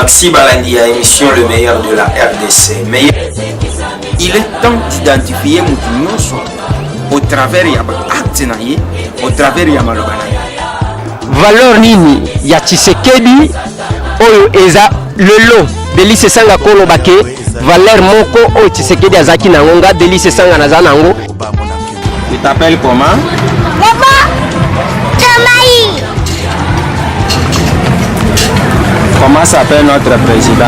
Maxi Balandi a émission le meilleur de la RDC. Il est temps d'identifier Moutounonso au travers de l'acte, au travers de Malobana. Valeur nini ya Tshisekedi oyo eza lelo Delice Sanga Kolo Bake valeur moko oyo Tshisekedi azaki na ngonga Delice Sanga naza nango. Tu t'appelles comment? Comment s'appelle notre président?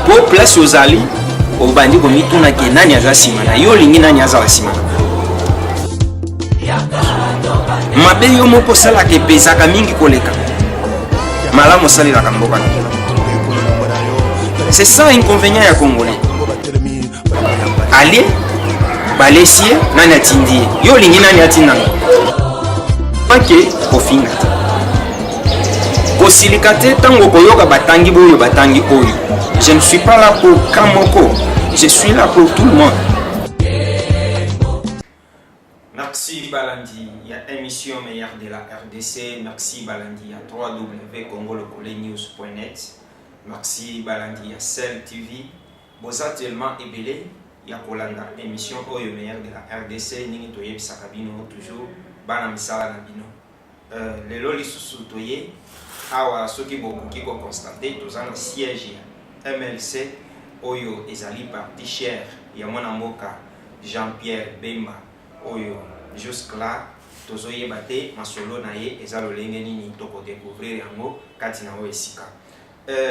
Pour place aux alliés, au bandit comme tout n'a qu'un an à Simana, yo lingina nyaza la Simana. Mabe yo moko sala ke pesa kamingi koleka. Malamu sali la kamboka. C'est ça inconvénient ya Congolais. Allez, balesier, nani atindi. Yo lingi nani atinanga. Ok, kofinga. Kosilikate tango koyoka batangi boyo batangi oyo. Je ne suis pas là pour Kamoko. Je suis là pour tout le monde. Merci Balandi, il y a émission meilleure de la RDC. Merci Balandi, il y a www.congolocolenews.net. Merci Balandi, il y a Cell TV. Boza tellement ébélé. Il y a Kolanda, émission Oyo meilleur de la RDC. Ningi toye Sakabino toujours. Bana misala na bino. Les lolis sous toye. Awa soki beaucoup qui ko constater tous en siège MLC Oyo ezali parti cher. Il y a mon amoka Jean-Pierre Bemba Oyo jusque là tozoye bate masolo na ye ezalo lenge nini toko découvrir yango katina o esika.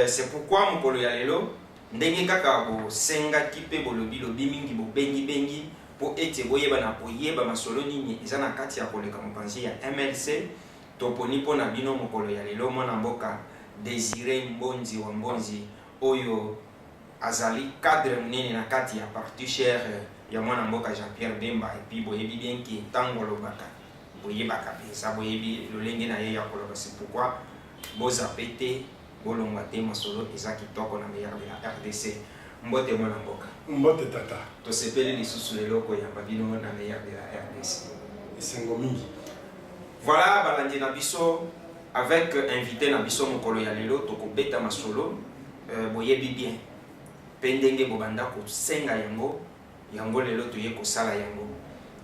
C'est pourquoi mokolo ya lelo ndenge kaka bo senga kipe bolobi lobi mingi bo bengi po ete boyeba na boyeba masolo nini ezana kati ya koleka mopanzi ya MLC toponi po na bino mokolo ya lelo mwana mboka Désiré Mbonzi wa Mbonzi oyo azali cadre munene na kati ya parti cher ya mwana mboka Jean-Pierre Bemba et puis boyebi bien ki tango lobaka boyebaka pesa boyebi lolenge na ye ya koloba. C'est pourquoi boza pété bolongwa te masolo eza kitoko na meilleur de la RDC. Mbote mwana mboka mbote tata tosepeli lisusu lelo ko ya babino na meilleur de la RDC esengo mingi. Voilà balandi na biso avec invité na biso mokolo ya lelo toko beta masolo boyebi bien pendenge bobanda ko senga yango lelo toye ko sala yango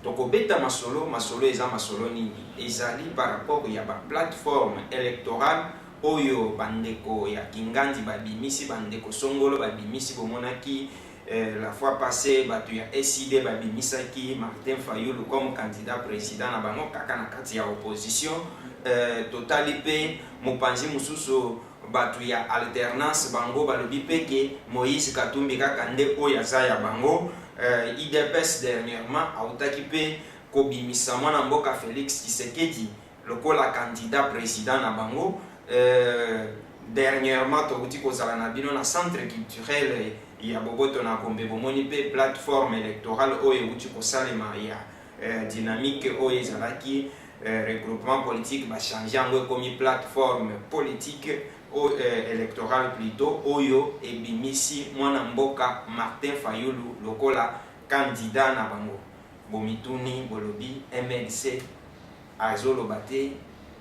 toko beta masolo eza masolo nini ezali par rapport ya ba plateforme électorale oyo bandeko ya Kingandi babimisi bandeko Songolo babimisi bomonaki la fois passée batu ya SID babimisaki Martin Fayulu comme candidat président na bango kaka na kati ya opposition totali pe mopanzi mususu batu ya alternance bango balobi peke Moïse Katumbi kaka nde oyo aza ya bango. IDPS dernièrement autaki pe kobimisa mwana mboka Félix Tshisekedi lokola candidat président na bango. Dernièrement tokuti kozala na bino na centre culturel ya Boboto na Gombe bomoni pe plateforme électorale oyo uti kosalema ya dynamique oyo ezalaki regroupement politique ba changer yango komi plateforme politique électorale plutôt oyo ebimisi mwana mboka Martin Fayulu lokola candidat na bango bomituni bolobi MLC azolobate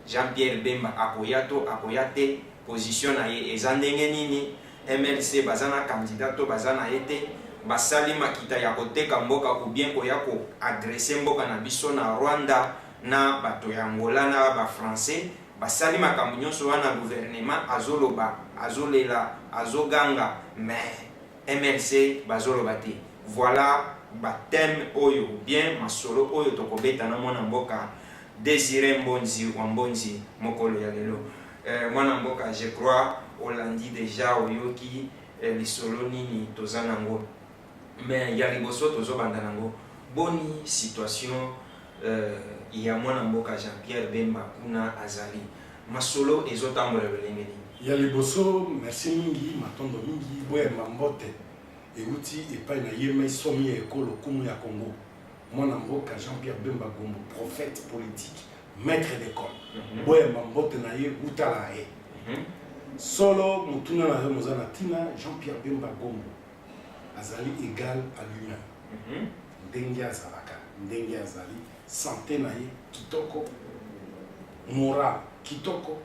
Jean-Pierre Bemba akoyate position na ye ezandenge nini MLC bazana candidat to bazana ete basali makita ya koteka mboka ou bien ko ya ko adresser mboka na biso na Rwanda na bato ya Angola na ba français basali makambo nyonso wana gouvernement azoloba azolela azoganga mais MLC bazoloba te. Voilà ba thème oyo bien masolo oyo tokobeta na mwana mboka Désiré Mbonzi wa Mbonzi mokolo ya lelo. Mwana mboka je crois Olandi déjà oyoki lisolo nini tozanango mais ya liboso tozobanda nango boni situation ya mwana mboka Jean-Pierre Bemba kuna azali masolo ezotambola lolenge nini ya liboso. Merci mingi matondo mingi boye mambote euti epai na yema somi ya ekolo kumu ya Congo mwana mboka Jean-Pierre Bemba Gombo prophète politique maître d'école boye mambote na ye utala ye solo mutuna na mozana tina Jean-Pierre Bemba Gombo azali égal à lui-même ndenge azalaka ndenge azali santé na ye kitoko moral kitoko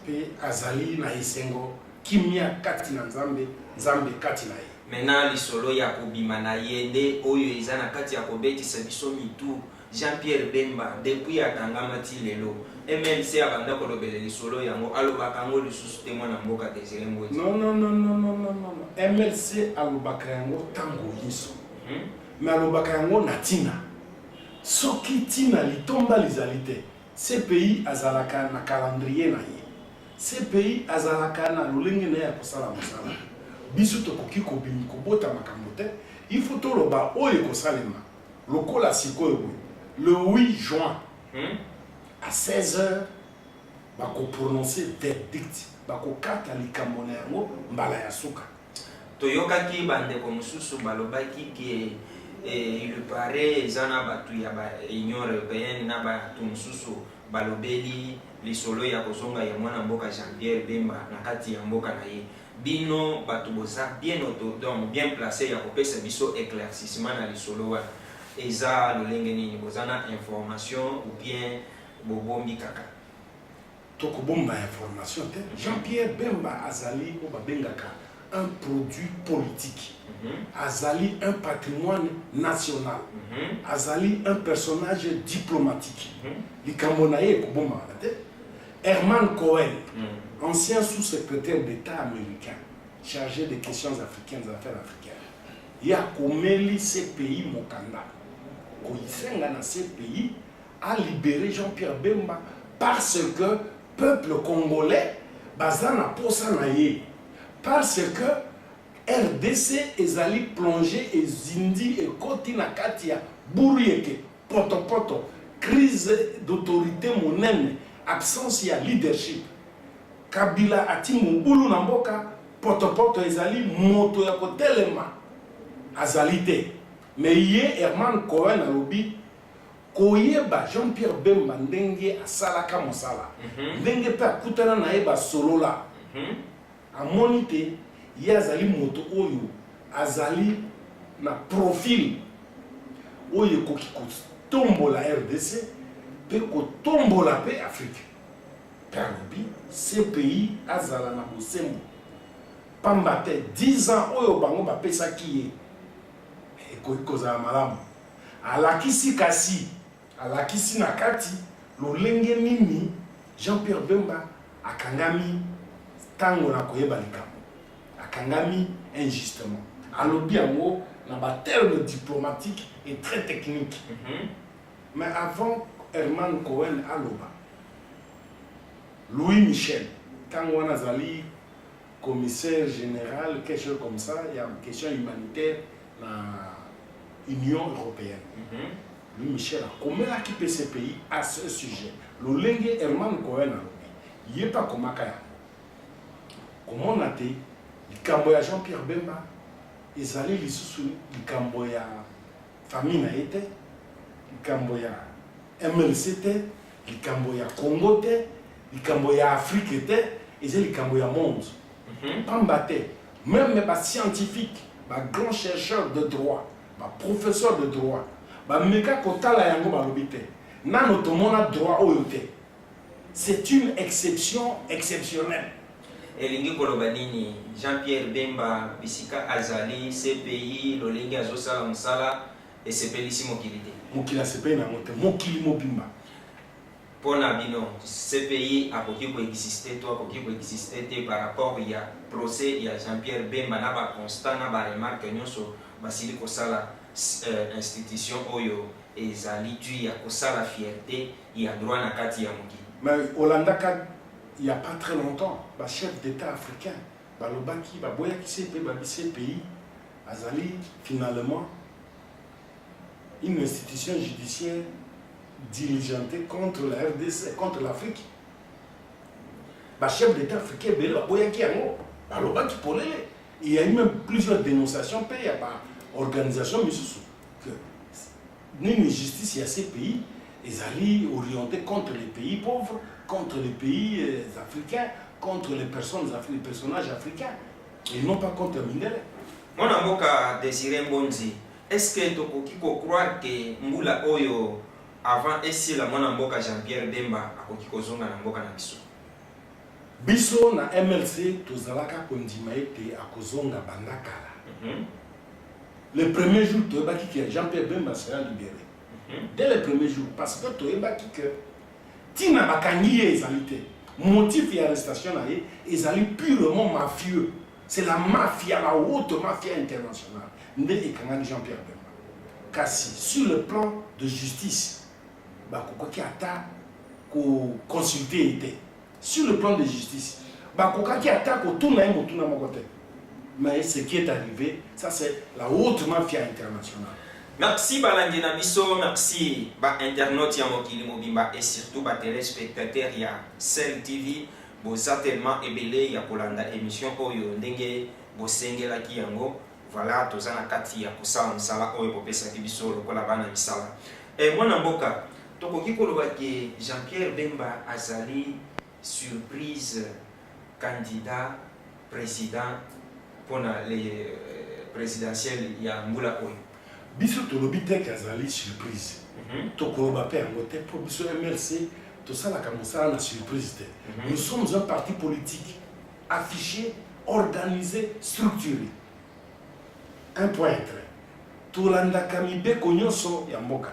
pe azali na esengo kimia kati na nzambe nzambe kati na ye. Maintenant lisolo ya kobima na ye nde oyo eza na kati ya kobetisa biso mitu Jean-Pierre Bemba depuis atangama ti lelo MLC abanda kolobela lisolo yango alobaka yango lisusu te mwana mboka Désiré Ngwedi. Non, MLC alobaka yango tango yiso mais alobaka yango na tina soki tina litomba lizali te ce pays azalaka na calendrier na ye ce pays azalaka na lolenge na ya kosala mosala biso tokoki kobimi kobota makambo te il faut toloba oyo kosalema lokola sikoyo boye le 8 juin à 16h bako prononcer verdict bako kata likambo na yango mbala ya suka. Toyokaki bandeko mosusu balobaki ke il paraît ezana batu ya ba Union européenne na batu mosusu balobeli lisolo ya kozonga ya mwana mboka Jean-Pierre Bemba na kati ya mboka na ye. Bino batu boza bien donc bien placé ya kopesa biso éclaircissement na lisolo wana. Eza lolenge nini bozana information ou bien bobombi kaka? Tokobomba information te. Jean-Pierre Bemba azali o babengaka un produit politique. Azali un patrimoine national. Azali un personnage diplomatique. Likambo na ye kobomba te. Herman Cohen, ancien sous-secrétaire d'État américain, chargé des questions africaines, des affaires africaines. Il y a comméli ces pays Mokanda. Koyisenga na ces pays a libéré Jean-Pierre Bemba parce que peuple congolais bazana posa na ye. Parce que RDC ezali plongé et zindi et koti na katia bourieke poto crise d'autorité monene absence ya leadership. Kabila ati mubulu na mboka poto ezali moto ya kotelema azalite. Mais hier Herman Cohen alobi koyeba Jean-Pierre Bemba ndenge asalaka mosala. Ndenge pe akutana na yeba solola. Amoni te ye azali moto oyo azali na profil oyo koki kotombola RDC pe kotombola pe Afrique. Perobi, ce pays azala na bosembo. Pambate 10 ans oyo bango bapesa kiye. Ekokozala malamu. Alakisi kasi, alakisi na kati lolenge nini Jean-Pierre Bemba akangami tango na koyeba likambo. Akangami injustement. Alobi yango na ba terme diplomatique et très technique. Mais avant Herman Cohen aloba Louis Michel, quand on a zali commissaire général, quelque chose comme ça, il y a une question humanitaire dans l'Union européenne. Louis Michel a comment équipé ces pays à ce sujet. Le lingue Herman Cohen il n'y a pas comme ça. Comment on a dit, le Camboya Jean-Pierre Bemba, ils allaient les sous le Camboya famille a été, le Camboya MLC, le Camboya Congo. Les Afrique était et c'est les monde. Même les scientifiques, les grands chercheurs de droit, les professeurs de droit, c'est une exception exceptionnelle. Elingi Kolobanini, Jean-Pierre Bemba, Bisika Azali, CPI, Lolingi Azosala Msala et CPI Mokilite. Mokila CPI na monte, Mokili Mobimba. Pour Nabino, ce pays a coexisté, par rapport il y a procès, il y a Jean-Pierre Bemba, n'a pas constant, n'a pas remarqué, nous sommes Basili Kosala institution Oyo et Zali, tu y a Kosala fierté, il y a droit à Kati Yamuki. Mais Hollanda, il n'y a pas très longtemps, le chef d'État africain, Balobaki, Baboyaki, ce pays, Azali, finalement, une institution judiciaire diligentée contre la RDC, contre l'Afrique. Le chef d'État africain, il y a eu même plusieurs dénonciations, il y a pas organisation, mais que une justice, il y a ces pays, ils allaient orienter contre les pays pauvres, contre les pays africains, contre les personnages africains, et non pas contre Mindele. Mon avocat Désiré Mbonzi, est-ce que tokoki ko croire que mbula oyo avant esi la mwana mboka Jean-Pierre Bemba akoki kozonga na mboka na biso? Biso na MLC tozalaka kondima ete akozonga bandakala. Le premier jour toyebaki que Jean-Pierre Bemba sera libéré. Dès le premier jour, parce que toyebaki que tina bakangi ye ezali te. Motif d'arrestation na ye ezali purement mafieux. C'est la mafia, la haute mafia internationale. Nde ekangaki Jean-Pierre Bemba. Kasi sur le plan de justice, bakoki ata ko consulter était. Sur le plan de justice, bakoki ata ko tuna motuna mokote. Mais ce qui est arrivé, ça c'est la haute mafia internationale. Merci Balangi Nabiso, merci ba internautes ya mokili mobimba et surtout ba téléspectateurs ya Cell TV. Boza tellement ebele ya kolanda émission oyo ndenge bosengela ki yango. Voilà, tozana kati ya kusala msala oyo popesa kibiso lokola bana misala. Mwana mboka, tokoki koloba ke Jean-Pierre Bemba azali surprise candidat président pour les présidentielles ya mbula oyo. Biso tolobi te kazali surprise. Tokoloba pe yango te pour biso MLC tosalaka mosala na surprise te. Nous sommes un parti politique affiché, organisé, structuré. Un point très. Tolandaka mibeko nyonso ya mboka.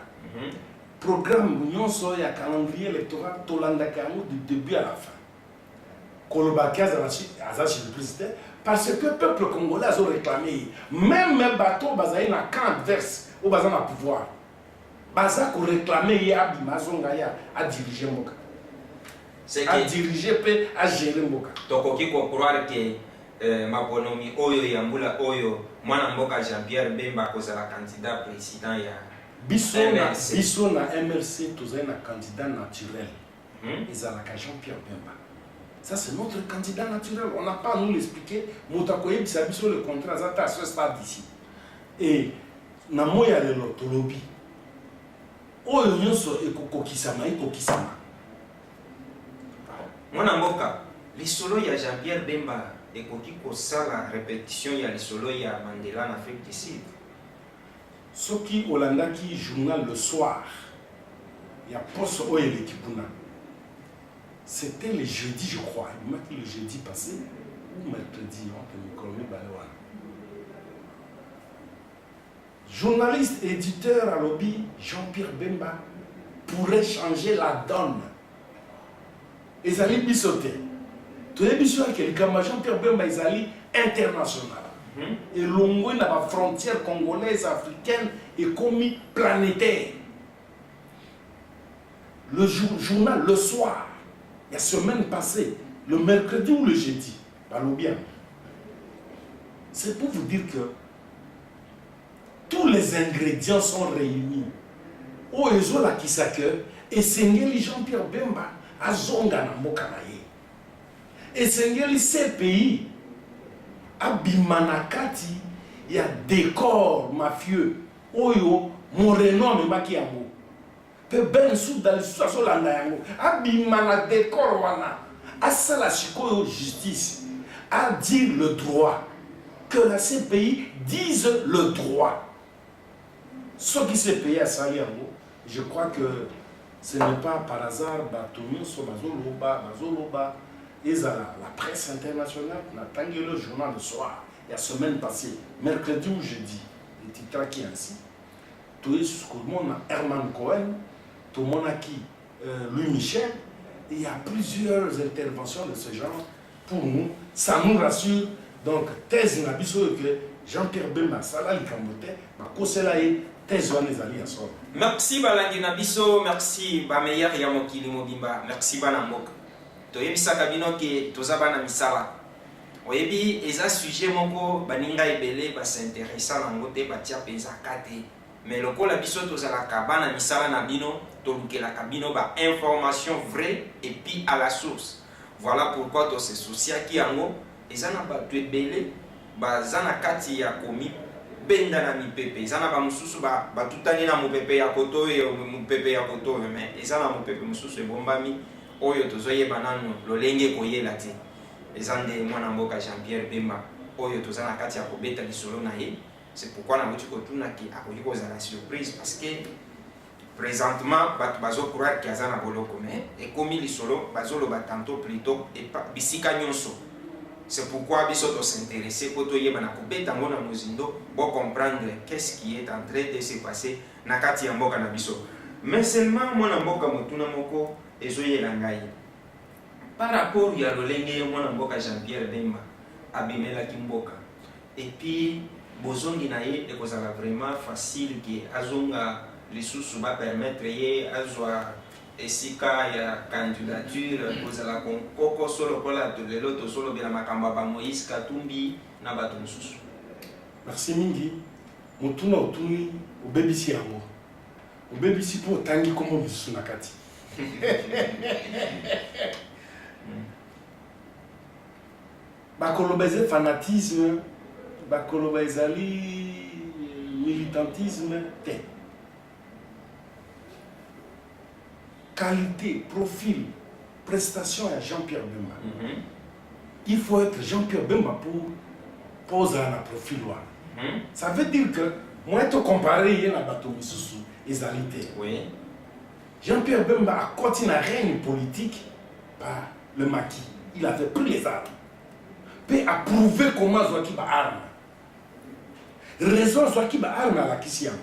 Programme nyonso ya calendrier électoral tolandaka yango du début à la fin. Koloba kaza surprise te. Parce que le peuple congolais a réclamé, même les bateaux bazali na camp adverse ou bazana pouvoir, baza ko réclamer ya Abimazonga ya a diriger mboka. C'est à diriger pe à gérer mboka. Tokoki ko croire que mabonomi oyo ya mbula oyo mwana mboka Jean-Pierre Bemba kozala candidat président ya biso na MLC tozali na candidat naturel. Ezalaka Jean-Pierre Bemba. Ça, c'est notre candidat naturel. On n'a pas à nous l'expliquer. Moutakoye Bisabiso, le contrat, à ce stade d'ici. Et, Namoya le Tolobi. Oyo nyonso ekokokisama. Mwana mboka, lisolo ya Jean-Pierre Bemba ekoki kosala répétition ya lisolo ya Mandela en Afrique du Sud. Soki Olandaki journal le soir, il y a poste oyo l'équipuna. C'était le jeudi, je crois. Il m'a dit le jeudi passé, ou mercredi, journaliste, éditeur à lobby, Jean-Pierre Bemba pourrait changer la donne. Et ça allait bisoter. Tout le monde qui Jean-Pierre Bemba est international. Et l'ongo dans la frontière congolaise, africaine et commis planétaire. Le journal, le soir, la semaine passée, le mercredi ou le jeudi, bien. C'est pour vous dire que tous les ingrédients sont réunis. Au Ezola Kisake, et Sengeli Jean-Pierre Bemba, à Zonga na Mokanaye. Et Sengeli ces pays, à Bimanakati, il y a décor mafieux. Oyo, mon renom est Makiamo. Ben sous dans l'histoire yango abimana décor wana asala sikoyo justice à dire le droit, que la CPI dise le droit. Ce qui s'est payé à Saliango, je crois que ce n'est pas par hasard Batomio Bazoloba et la presse internationale n'a tangué le journal le soir la semaine passée, mercredi ou jeudi, le titre qui est ainsi. Tout est ce que mon Herman Cohen, tout mon acquis Louis Michel, et il y a plusieurs interventions de ce genre pour nous. Ça nous rassure. Donc, thèse nabiso que Jean-Pierre Bemba, Salah Likambote, Makoselaye, thèse Wanezali Asor. Merci Balangi Nabiso, merci Bameyer Yamokili Mobimba, merci Banamok. Toyebisa kabino ke tozabana misala. Oyebi eza sujet moko baninga ebele ba s'intéressa na ngote batia peza kate. Mais lokola biso tozala kabana misala na bino, tolukela kabino ba information vraie et puis à la source. Voilà pourquoi to se soucia ki yango ezana ba twebele ba zana kati ya komi benda na mipepe ezana ba mususu ba tutani na mupepe ya koto e mupepe ya koto mais ezana mupepe mususu ebombami oyo tozoye banano lolenge koyela te ezande mwana mboka Jean-Pierre Bemba oyo tozana kati ya kobeta lisolo na ye c'est pourquoi na mutu kotuna ki akoki kozala surprise parce que présentement bato bazo croire ki aza na boloko mais ekomi lisolo bazoloba tantôt plutôt bisika nyonso. C'est pourquoi biso to s'intéresser poto yeba na kobeta ngo na mozindo bo comprendre qu'est-ce qui est en train de se passer na kati ya mboka na biso. Mais seulement mwana mboka motuna moko ezoyela ngai par rapport ya lolenge mwana mboka Jean-Pierre Bemba abimelaki mboka et puis bozongi na ye ekozala vraiment facile que azonga lisusu ba permettre ye azwa esika ya candidature kozala koko solo kola to lelo to solo bela makamba ba Moïse Katumbi na bato mususu. Merci mingi mutuna utuni ubebisi yango ubebisi po tangi komo mususu na kati bakolobeze fanatisme bakolobezali militantisme te qualité, profil, prestation à Jean-Pierre Bemba. Il faut être Jean-Pierre Bemba pour poser un profil. Ça veut dire que moi, je comparer il y a un bateau et Zalité. Oui. Jean-Pierre Bemba a continué à règne politique par le maquis. Il avait pris les armes. Puis a prouvé comment Zouaki a arme. Raison Zouaki a arme à la Kissiam.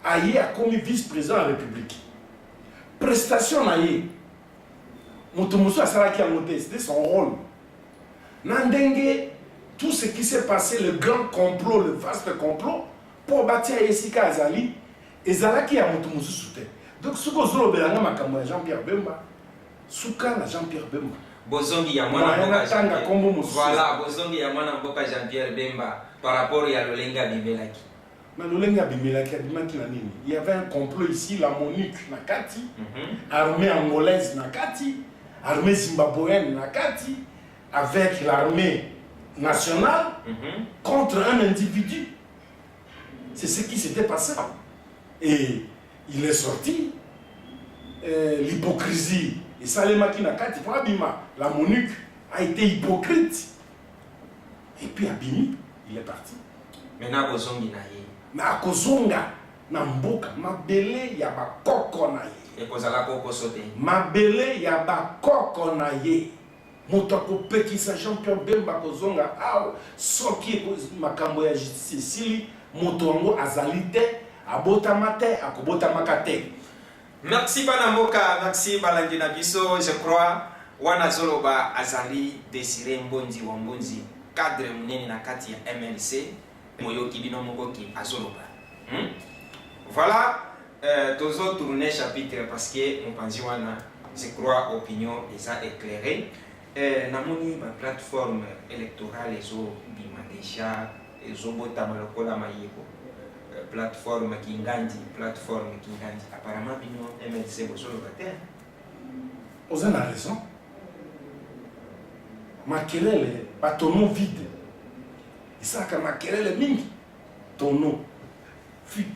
Aïe a commis vice-président de la République. Prestation naïe. Motomoso a salaki a monté, c'était son rôle. Nandenge, tout ce qui s'est passé, le grand complot, le vaste complot, pour bâtir Yesika Azali, et Zalaki a Motomoso soutien. Donc, ce que je veux dire, Jean-Pierre Bemba, Souka Jean-Pierre Bemba. Bozongi ya mwana mboka Jean-Pierre. Voilà, bozongi ya mwana mboka Jean-Pierre Bemba par rapport à Lolenga Bimelaki. Mais Lolenga Bimelaki abimaki na nini? Il y avait un complot ici, la MONUC Nakati, armée angolaise Nakati, armée zimbabwéenne Nakati, avec l'armée nationale contre un individu. C'est ce qui s'était passé. Et il est sorti. L'hypocrisie. Et Salemaki Nakati, la MONUC a été hypocrite. Et puis Abimi, il est parti. Maintenant, Bozongi na ye. Na kozonga na mboka mabele ya bakoko na ye. Et kozala koko sote. Mabele ya bakoko na ye. Moto akopekisa Jean-Pierre Bemba kozonga aw soki makambo ya Cécile moto wango azalite abotama te akobotama te. Merci Banamoka, merci Balangina Biso, je crois wana zoloba azali Désiré Mbondi wa Mbonzi cadre munene na kati ya MLC moyo kibino mokoki azoloba. Voilà, tozo tourner chapitre parce que mon panzi wana je crois opinion les a éclairé. Namoni ma plateforme électorale ezo bima déjà ezo bota malokola mayeko. Plateforme Kingandi, apparemment bino MLC bozoloba te. Vous avez raison. Makelele, pas ton nom vide. Et ça, quand Makelele mingi, ton nom vide.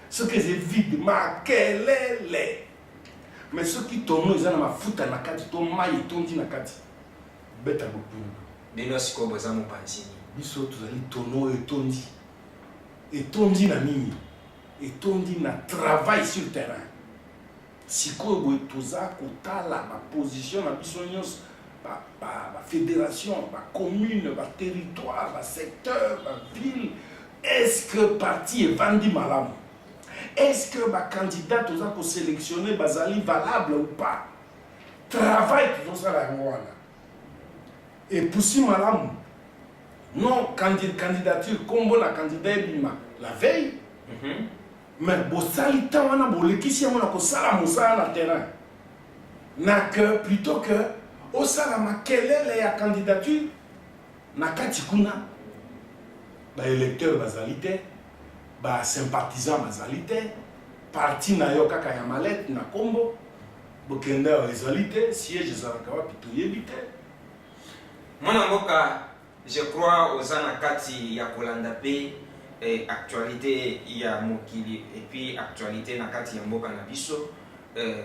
Ce que c'est vide, Makelele. Mais ce qui ton nom, ils ont ma fouta nakati, ton maille, ton di nakati. Beta beaucoup. Bino siko boza mo pansini. Biso tu ali ton nom et ton di. Et ton dit na nini, et ton dit na travail sur le terrain. Si quoi toza kotala ma position na bisonyos, ma fédération, ma commune, ma territoire, ma secteur, ma ville, est-ce que parti est vendu malam? Est-ce que ma candidat toza ko sélectionner bazali valable ou pas? Travail tout ça la ngwana. Et pour si malam. Non, candidature, comme la candidat la veille, mais bosalita wana bolekisi wana ko sala musala na terrain. Na que plutôt que au sala makelele ya candidature na katikuna ba électeur bazalité, ba sympathisant bazalité, parti na yo kaka ya malette na kombo, bokenda bazalité, siège za kawa pitoyebite. Mwana mboka je crois aux anakati ya kolanda pe actualité ya mokili et puis actualité nakati ya mboka na biso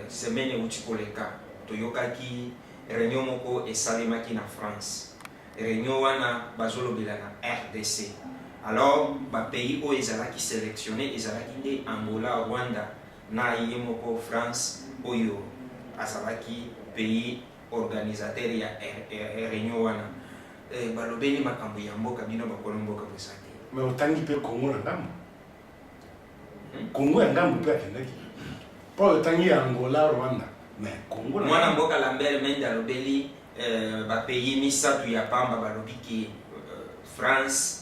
semaine uchikoleka toyokaki réunion moko esalemaki na France réunion wana bazolobela na RDC Alors pays oyo ezalaki sélectionné ezalaki nde Angola, Rwanda na ye moko France oyo azalaki pays organisateur ya réunion wana. Balobeli makambo ya mboka bino bakolo mboka bosaki. Mais otangi pe Congo na ngambo. Congo ya ngambo pe akendaki. Po otangi Angola, Rwanda. Mais Congo na mwana mboka Lambert Mende alobeli pays misatu ya pamba balobiki France,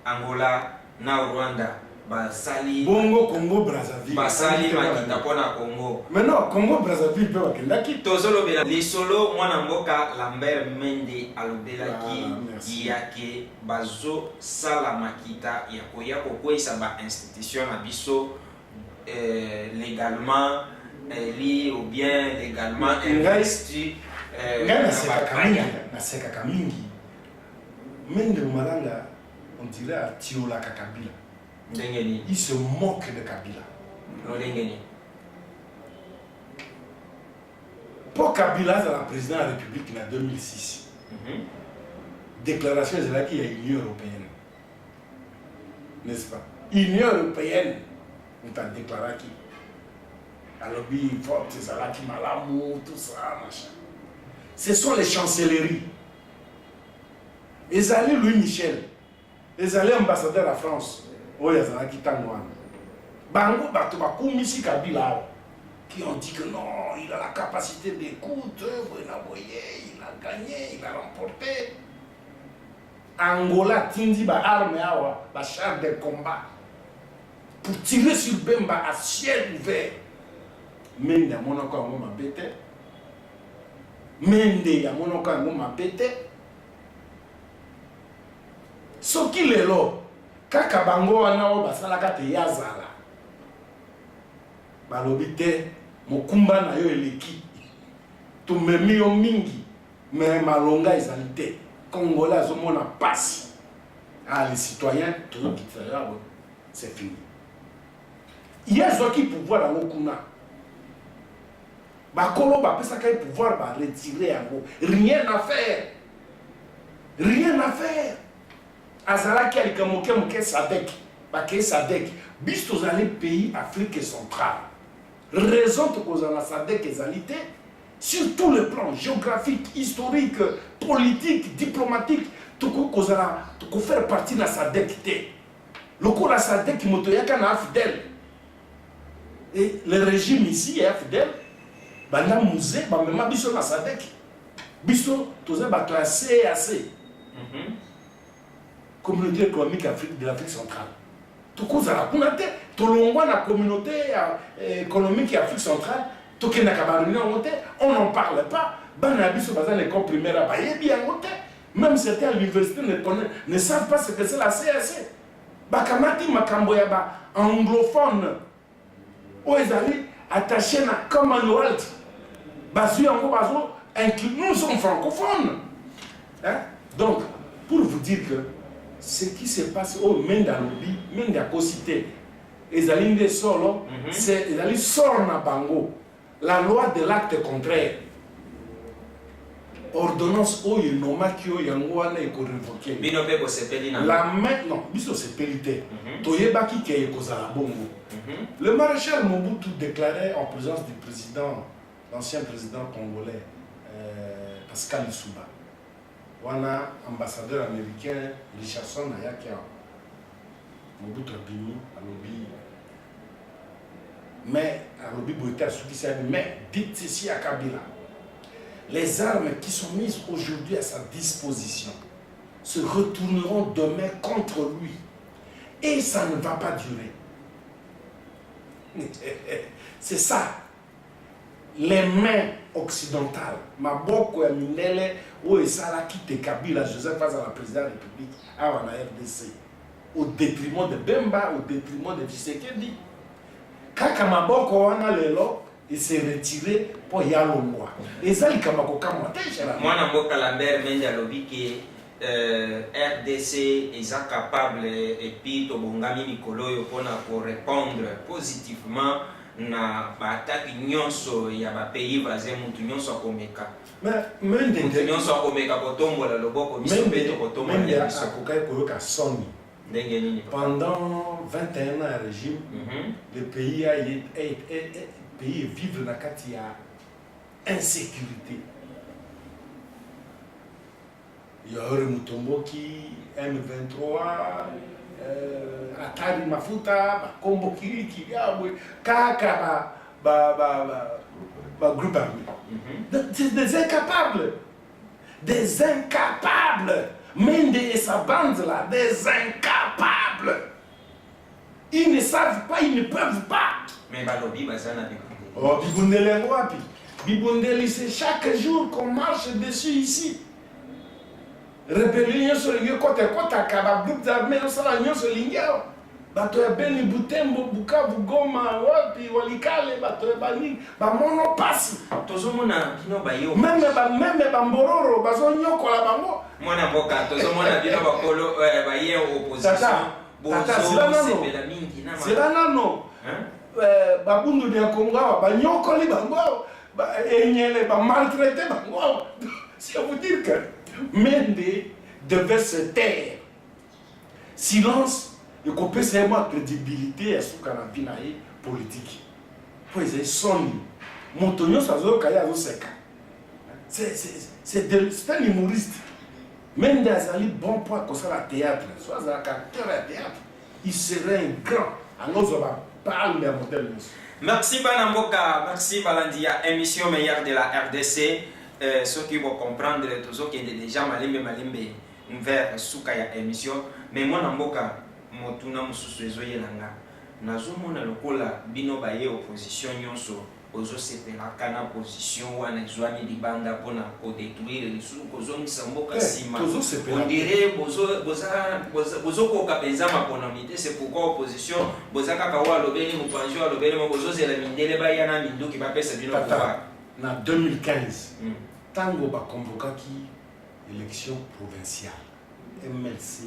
Angola na Rwanda basali bongo Congo Brazzaville basali makita pona Congo. Mais non, Congo Brazzaville pe bakendaki. Tozolobela lisolo mwana mboka Lambert Mende alobelaki yake bazo sala makita ya koya kokwesa ba institution na biso légalement lié ou bien légalement investi na seka kamingi. Mende Malanga on dirait à Tiola Kabila. Il se moque de Kabila. Pour Kabila, c'est la présidente de la République en 2006. Déclaration de qu'il y a l'Union européenne. N'est-ce pas? L'Union européenne, on t'a déclaré qui? Alors, il faut que c'est là qui m'a l'amour, tout ça, machin. Ce sont les chancelleries. Ils allaient Louis Michel. Ils allaient ambassadeur à la France. Oh, ils allaient quitter moi. Bango, Bakoumisi Kabila. Qui ont dit que non, il a la capacité d'écoute, il a gagné, il a remporté. Angola, Tindi, ba arme, ba char de combat. Pour tirer sur Bemba à ciel ouvert. Mende ya monoko yango mabete. Mende ya monoko yango mabete. Soki lelo kaka bango wana o basalaka te yazala. Balobi te mokumba na yo eleki. Tumemi yo mingi mais malonga ezali te. Congolais azomona passe. Ah les citoyens tout c'est fini. Il y a ceux qui pouvoir dans le kuna. Bakolo ba pesa kai pouvoir ba retirer yango. Rien à faire. Rien à faire. Azala ki alikamoke moke Sadek. Ba ke Sadek. Bis tozali pays Afrique centrale. Raison to kozala Sadek ezalité sur tous les plans géographique, historique, politique, diplomatique, to kozala to faire partie de Sadek té. Loko la Sadek motoyaka na fidèle. Et le régime ici est fidèle. Banda musée, ba même biso na Sadek. Biso toza ba classé assez. Communauté économique de l'Afrique centrale. Tout cause à la kunate, tout longwa la communauté économique de l'Afrique centrale, tout qui n'a qu'à on n'en parle pas. Banda biso bazan l'école primaire à Baye bien monté. Même certains à l'université ne savent pas ce que c'est la CAC. Bakamati makambo ya ba anglophone. Oezali attaché à Commonwealth. Nous sommes francophones. Hein? Donc, pour vous dire que ce qui se passe au Mendalobi, Mendakosité, Ezalinde Solo, c'est Ezali Sorna Bango, la loi de l'acte contraire. Ordonnance Oye Nomakio Yangoana et révoquée. La main, non, biso c'est périté. Toyebaki Keye Kozala Bongo. Le maréchal Mobutu déclarait en présence du président, l'ancien président congolais, Pascal Lissouba. Wana ambassadeur américain Richardson Ayakia. Mobutu Bini, Alobi. Mais, Alobi Boita, ce qui s'est dit, mais dites ceci à Kabila. Les armes qui sont mises aujourd'hui à sa disposition se retourneront demain contre lui. Et ça ne va pas durer. C'est ça. Les mains occidentales, Maboko et Mindele, où est ça là qui te Kabila, Joseph face à la présidente de la République, à la RDC, au détriment de Bemba, au détriment de Tshisekedi. Kaka Maboko wana lelo, il s'est retiré pour Yalongwa. Et ça, il Kamako Kamote, moi, Namboka Lambert Mende alobi que RDC est capable et puis Tobongami Mikolo pour répondre positivement na attaque nyonso ya ba pays voisins mutu nyonso akomeka. Mais Mende nyonso akomeka kotombola loboko biso beto kotombola biso akokai koyoka soni Pendant 21 ans à régime, le pays vivre dans la insécurité. Il y a Mutomboki, M23, Atari Mafuta, Kombo Kiriki, Kaka, groupe armé. Des incapables. Des incapables. Mende et sa bande là, des incapables. Ils ne savent pas, ils ne peuvent pas. Mais Balobi, ça n'a pas. Oh, Bibundele Wapi. Bibundele, c'est chaque jour qu'on marche dessus ici. Rébellion sur le côté, groupe d'armées, on s'en a sur l'ingéo. Bato ya Beni, Butembo, Bukavu, Goma, Wapi, Walikale, bato ya Bani, Bamono Pasi. Tozomona bino bayo. Même Bambororo, bazo nyoko la bango. Mwana mboka, tozomona bino bakolo baye opposition. Tata, c'est là non. Babundu de Kongo, Banyoko li bango, Enyele, maltraité bango. C'est à vous dire que Mende devait se taire. Silence. Et qu'on peut savoir crédibilité à ce qu'on a vu politique. C'est un humoriste. Même des alliés bon point comme ça la théâtre, soit un acteur à théâtre, il serait un grand. Alors on va parler de modèle. Merci Banamboka, merci Balandia, émission meilleure de la RDC. Ceux qui vont comprendre tout ce qui est déjà malimbe vers Soukaya émission. Mais moi Namboka. Motuna mususu ezoyelanga nazomona lokola bino baye opposition nyonso ozo sepelaka na position wana ezwami libanda pona kodétruire lisusu kozongisa mboka sima on dirait bozokoka penza maponamité. C'est pourquoi opposition boza kaka wa lobeli mopanzi wa lobeli mo bozozela mindele baya na minduki bapesa bino pouvoir. Na 2015 tango bakonvokaki élection provinciale MLC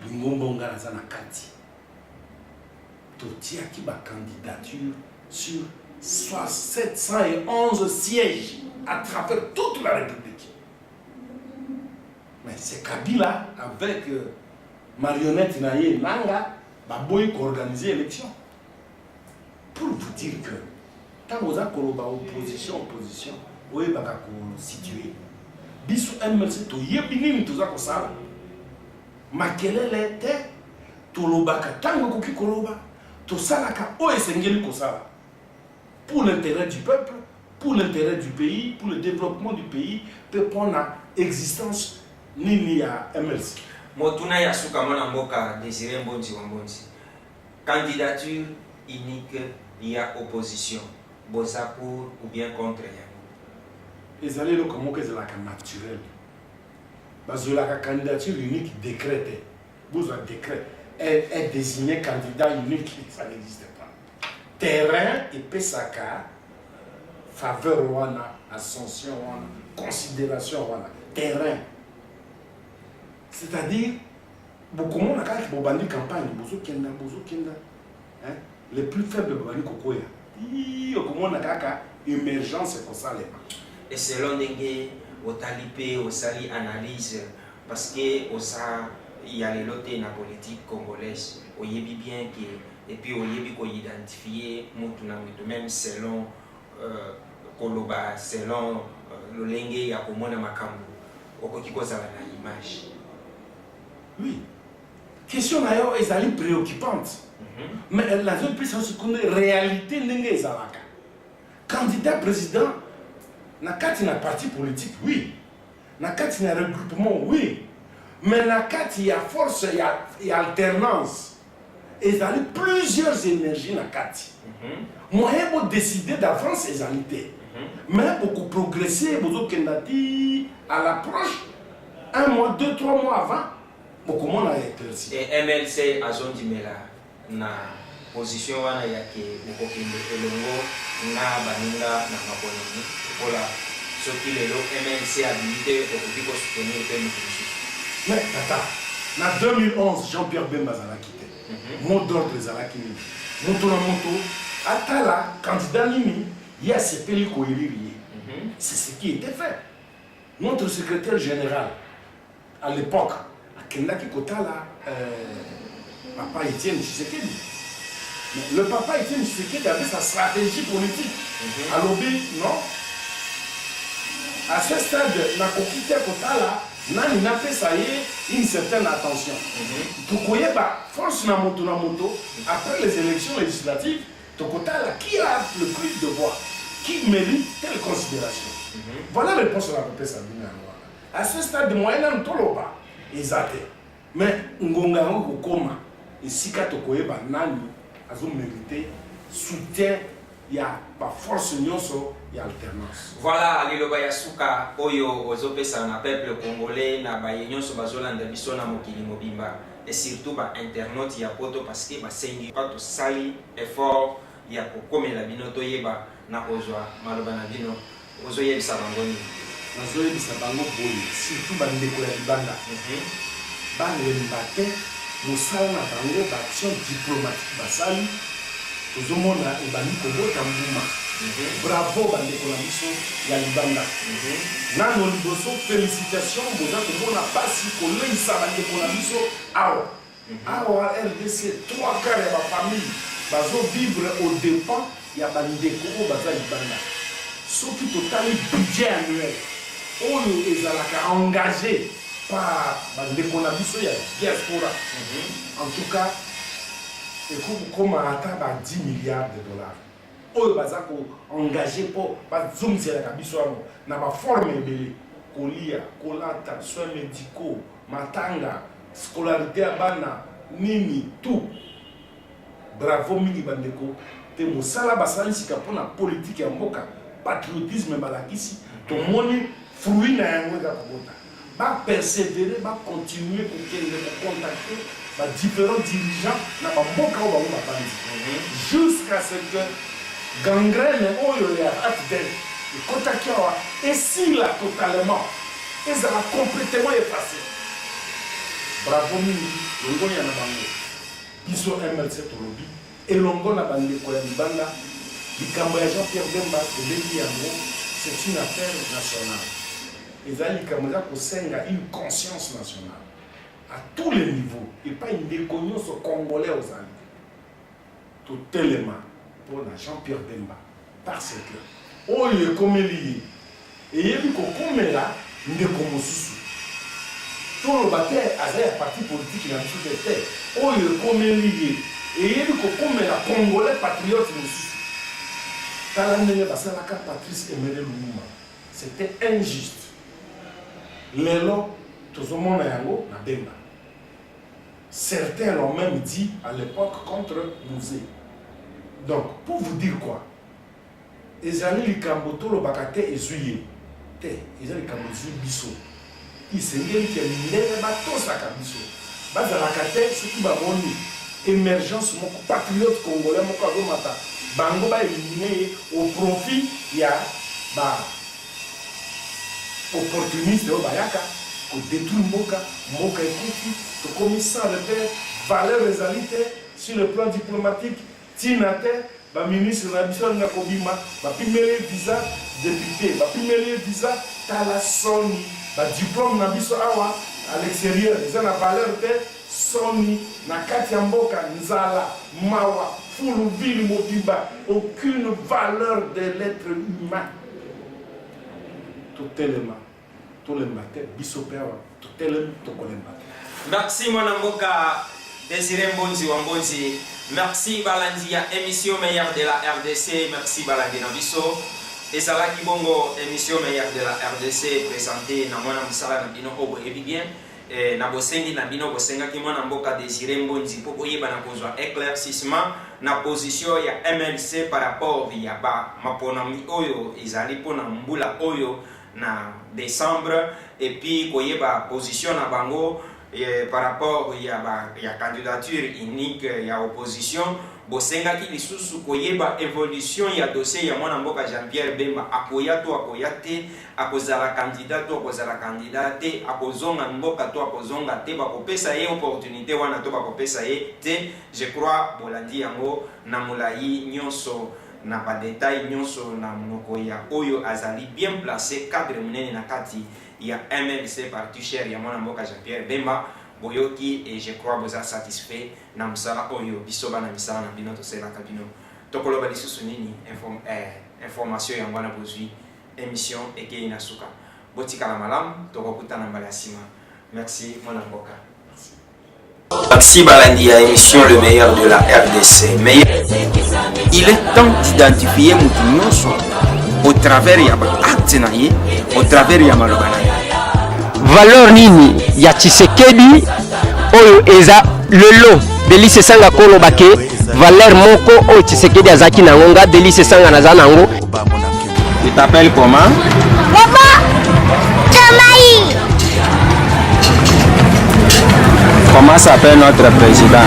Lingombonga na kati totiaki ba candidature sur 711 sièges à travers toute la République. Mais c'est Kabila avec marionnette Naye Nanga baboy qui organiser l'élection. Pour vous dire que tant aux akoloba opposition oye baka ko situer biso MLC to yebini to za ko sala makelele te tolobaka tango koki koloba tosalaka oyo esengeli kosala pour l'intérêt du peuple, pour l'intérêt du pays, pour le développement du pays, peut prendre l'existence nini ya MLC. Motuna ya suka mwana mboka Désiré Mbonzi Wambonzi. Candidature unique ya opposition. Boza pour ou bien contre ya. Ezali lo comment que c'est naturel. La candidature unique décrétée. Vous avez décret. Elle désignée candidat unique, ça n'existe pas. Terrain et Pesaka, faveur wana, ascension wana, considération wana, terrain. C'est-à-dire, beaucoup de monde qui ont bandi campagne, bozo kenda, les plus faibles bandi kokoya. Beaucoup de monde qui émergence comme ça les. Et selon Dengue, au talipé, au sali analyse, parce que il y a les lotés dans la politique congolaise, on y est bien et puis on y est qu'on identifie, même selon Koloba, selon le lengue, il y a comme on a makambo, au côté de l'image. Oui. Question d'ailleurs est préoccupante. Mais la zone plus c'est qu'on réalité n'est pas candidat président. Na kati na parti politique, oui. Na kati na regroupement, oui. Mais na kati y a force, il y a alternance. Et il y a plusieurs énergies na kati. Moi, je décider d'avance ces alité. Mais pour progresser, vous avez à l'approche, 1 mois, 2, 3 mois avant, beaucoup de monde a éclairci. Et MLC a zondi mela na position wana yake ukokinde elongo na baninga na maponini. Voilà, ce qui est le MNC habilité pour soutenir le pays. Mais attends, en 2011, Jean-Pierre Bemba a quitté. Mot d'ordre a quitté. Moto na moto, Atala, candidat Nimi, il y a ce pays qui c'est ce qui était fait. Notre secrétaire général, à l'époque, akendaki kotala papa Étienne Tshisekedi. Mais le papa Étienne Tshisekedi avait sa stratégie politique. Alobi, non? À ce stade, nakoki te kotala nani napesa ye une certaine attention. Tokoyeba force na moto après les élections législatives, tokotala qui a le plus de voix, qui mérite telle considération. Voilà la réponse à la papa Sabina. À ce stade de moyen toloba ezate. Mais ngonga ngo koma esika tokoyeba nani azo mériter soutien ya ba force nyonso ya alternance. Voilà liloba ya suka oyo ozopesa na peuple congolais na ba nyonso bazolanda biso na mokili mobimba et surtout ba internaute ya poto parce que ba sengi pas to sali effort ya kokomela bino toyeba na kozwa maloba na bino ozoyebisa bango nini nazoyebisa bango boye surtout bandeko ya libanda balemba te mosala na bango baaction diplomatique basali tozomona ebandi kobota mbuma bravo bandeko na biso ya libanda nano liboso félicitation boza komona pasi koleisa bandeko na biso awa RDC 3 quarts ya bafamille bazovivre au dépens ya bandeko oyo baza libanda soki totali budget annuel oyo ezalaka engagé par bandeko na biso ya diaspora en tout cas ekokoma ata ba 10 milliards de dollars oyo baza koengage mpo bazongiselaka biso yango na baforme ebele kolia kolata soins médicaux matanga scolarité ya bana nini tout bravo mingi bandeko te mosala basalisika mpona politike ya mboka patriotisme balakisi tomoni fruit na yango eza kobota bapersévérer bacontinue kokende kocontacte badifférents dirigeants na bamboka oyo bango bapandi jusqu'à ce que gangrène oyo ya atdel ekotaki awa esila totalement ezala complètement effacé bravo mingi longonya na bango biso MLC tolobi elongo na bandeko ya libanda likambo ya Jean-Pierre Bemba tobengi yango c'est une affaire nationale ezali likambo eza kosenga une conscience nationale à tous les niveaux et pas une décognition congolais aux Andes totelema pour la Jean-Pierre Bemba parce que oyo ekomeli eyebi kokomela ndeko mosusu toloba te aza ya parti politique na biso te oyo ekomeli eyebi kokomela congolais patriote mosusu tala ndenge basalaka Patrice Emery Lumumba c'était injuste lelo tozomona yango na Bemba. Certains l'ont même dit à l'époque contre Mouzé. Donc, pour vous dire quoi, ezali likambo tolobaka te ezuye te ezali likambo ezuye biso isengeli ke ndenge batosaka biso bazalaka te soki bamoni émergence moko patriote congolais moko azomata bango baélimine ye au profit ya ba opportuniste oyo bayaka kodétruire mboka ekufi tokomi sans repère valeur ezali te sur le plan diplomatique tina te baministre na biso alinga kobima bapimeli visa député bapimeli visa tala soni badiplôme na biso awa à l'extérieur eza na valeur te soni na kati ya mboka nzala mawa fulu vili mobimba aucune valeur de l'être humain totelema tolemba te biso pe awa totelema tokolemba te. Merci mwana mboka Désiré Mbonzi wa Mbonzi. Merci balandi ya émission meilleure de la RDC. Merci balandi na biso. Ezalaki bongo émission meilleure de la RDC présentée na mwana musala na bino obo ebi bien. Na bosengi na bino bosenga ki mwana mboka Désiré Mbonzi po koyeba na kozwa éclaircissement na position ya MLC par rapport ya ba mapona mi oyo ezali pona mbula oyo na décembre et puis koyeba position na bango par rapport ya candidature unique ya opposition bosenga ki lisusu koyeba évolution ya dossier ya mwana mboka Jean-Pierre Bemba akoya to akoya te akozala candidat to akozala candidat te akozonga mboka to akozonga te bakopesa ye opportunité wana to bakopesa ye te. Je crois bolandi yango na mulai nyonso na ba détail nyonso na monoko ya oyo azali bien placé cadre munene na kati ya MLC parti cher ya mwana mboka Jean-Pierre Bemba. boyoki et je crois boza satisfait na msala oyo bisoba na misala na bino to sela kabino tokoloba lisusu nini information yango na bozwi émission eke inasuka botika la malam tokokutana mbala sima. Merci mon avocat. Merci balandi à émission le meilleur de la RDC. Mais il est temps d'identifier Moutinyoso au travers ya acte na ye, au travers ya maloba na ye. Valeur nini ya Tshisekedi oyo eza lelo Delice Sanga Kolo bake valeur moko oyo Tshisekedi azaki na ngonga Delice Sanga naza nango. Tu t'appelles comment? Comment s'appelle notre président?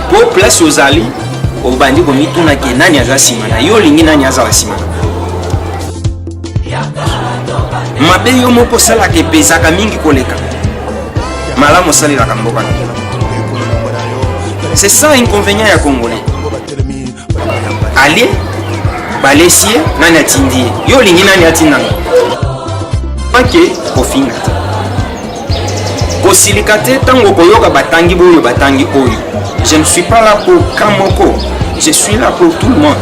Pour place aux alliés, au bandi comme tout n'a que nani azasimana, yo lingi nani azasimana. Mabe yo moko sala ke pesa kamingi koleka. Malamu sali la kamboka. C'est ça inconvénient ya Congolais. Allez, balesier, nani atindi. Yo lingi nani atinanga. Ok, kofinga. Kosilikate tango koyoka batangi boyo batangi oyo. Je ne suis pas là pour Kamoko. Je suis là pour tout le monde.